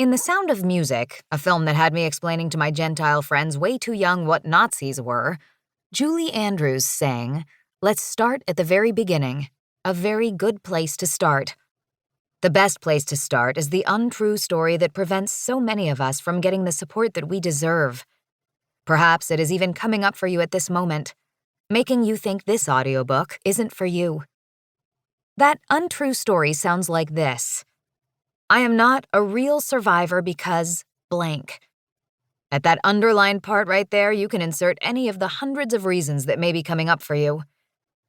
In The Sound of Music, a film that had me explaining to my Gentile friends way too young what Nazis were, Julie Andrews sang, "Let's start at the very beginning. A very good place to start." The best place to start is the untrue story that prevents so many of us from getting the support that we deserve. Perhaps it is even coming up for you at this moment, making you think this audiobook isn't for you. That untrue story sounds like this. I am not a real survivor because blank. At that underlined part right there, you can insert any of the hundreds of reasons that may be coming up for you.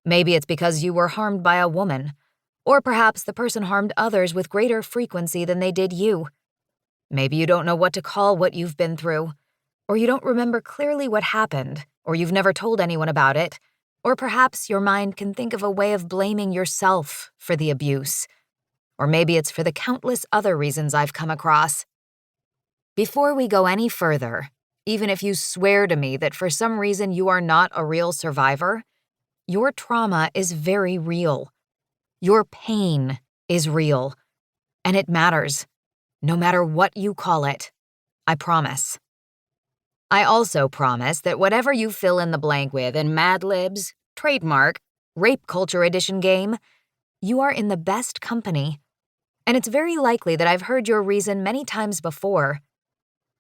Maybe it's because you were harmed by a woman, or perhaps the person harmed others with greater frequency than they did you. Maybe you don't know what to call what you've been through, or you don't remember clearly what happened, or you've never told anyone about it, or perhaps your mind can think of a way of blaming yourself for the abuse. Or maybe it's for the countless other reasons I've come across. Before we go any further, even if you swear to me that for some reason you are not a real survivor, your trauma is very real. Your pain is real. And it matters, no matter what you call it. I promise. I also promise that whatever you fill in the blank with in Mad Libs, trademark, rape culture edition game, you are in the best company. And it's very likely that I've heard your reason many times before.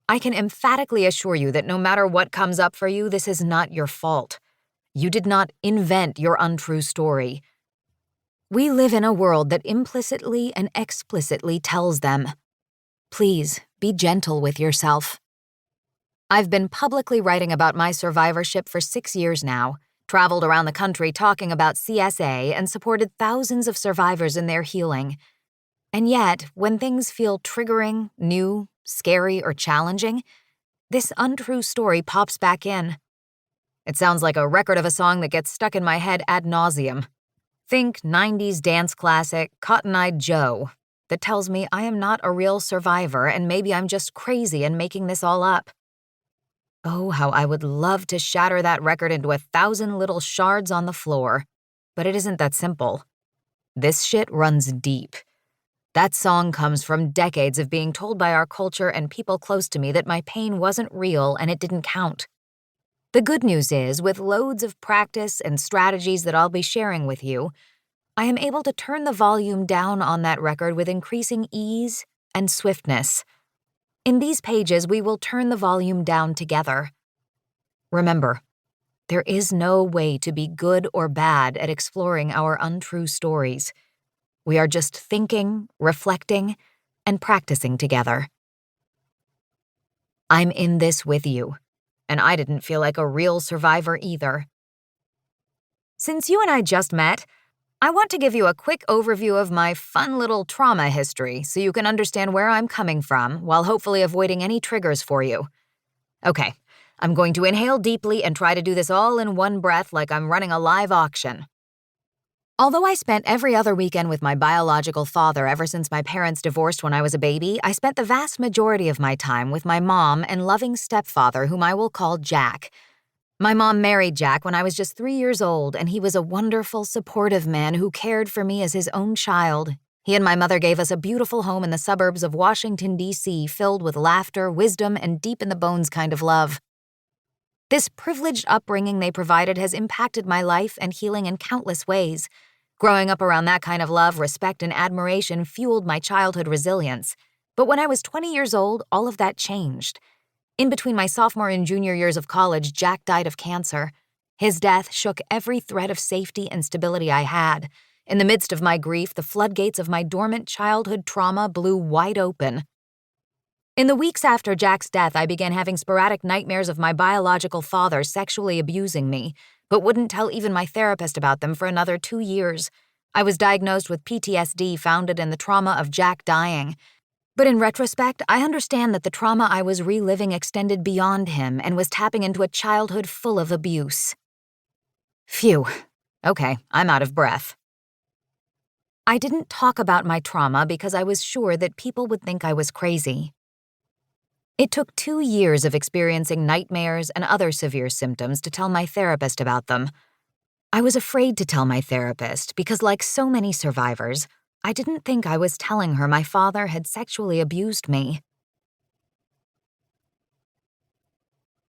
I can emphatically assure you that no matter what comes up for you, this is not your fault. You did not invent your untrue story. We live in a world that implicitly and explicitly tells them. Please, be gentle with yourself. I've been publicly writing about my survivorship for 6 years now, traveled around the country talking about CSA, and supported thousands of survivors in their healing. And yet, when things feel triggering, new, scary, or challenging, this untrue story pops back in. It sounds like a record of a song that gets stuck in my head ad nauseum. Think 90s dance classic Cotton Eye Joe that tells me I am not a real survivor and maybe I'm just crazy and making this all up. Oh, how I would love to shatter that record into 1,000 little shards on the floor. But it isn't that simple. This shit runs deep. That song comes from decades of being told by our culture and people close to me that my pain wasn't real and it didn't count. The good news is, with loads of practice and strategies that I'll be sharing with you, I am able to turn the volume down on that record with increasing ease and swiftness. In these pages, we will turn the volume down together. Remember, there is no way to be good or bad at exploring our untrue stories. We are just thinking, reflecting, and practicing together. I'm in this with you, and I didn't feel like a real survivor either. Since you and I just met, I want to give you a quick overview of my fun little trauma history so you can understand where I'm coming from while hopefully avoiding any triggers for you. Okay, I'm going to inhale deeply and try to do this all in one breath like I'm running a live auction. Although I spent every other weekend with my biological father ever since my parents divorced when I was a baby, I spent the vast majority of my time with my mom and loving stepfather, whom I will call Jack. My mom married Jack when I was just 3 years old, and he was a wonderful, supportive man who cared for me as his own child. He and my mother gave us a beautiful home in the suburbs of Washington, D.C., filled with laughter, wisdom, and deep-in-the-bones kind of love. This privileged upbringing they provided has impacted my life and healing in countless ways. Growing up around that kind of love, respect, and admiration fueled my childhood resilience. But when I was 20 years old, all of that changed. In between my sophomore and junior years of college, Jack died of cancer. His death shook every thread of safety and stability I had. In the midst of my grief, the floodgates of my dormant childhood trauma blew wide open. In the weeks after Jack's death, I began having sporadic nightmares of my biological father sexually abusing me, but wouldn't tell even my therapist about them for another 2 years. I was diagnosed with PTSD founded in the trauma of Jack dying. But in retrospect, I understand that the trauma I was reliving extended beyond him and was tapping into a childhood full of abuse. Phew. Okay, I'm out of breath. I didn't talk about my trauma because I was sure that people would think I was crazy. It took 2 years of experiencing nightmares and other severe symptoms to tell my therapist about them. I was afraid to tell my therapist because, like so many survivors, I didn't think I was telling her my father had sexually abused me.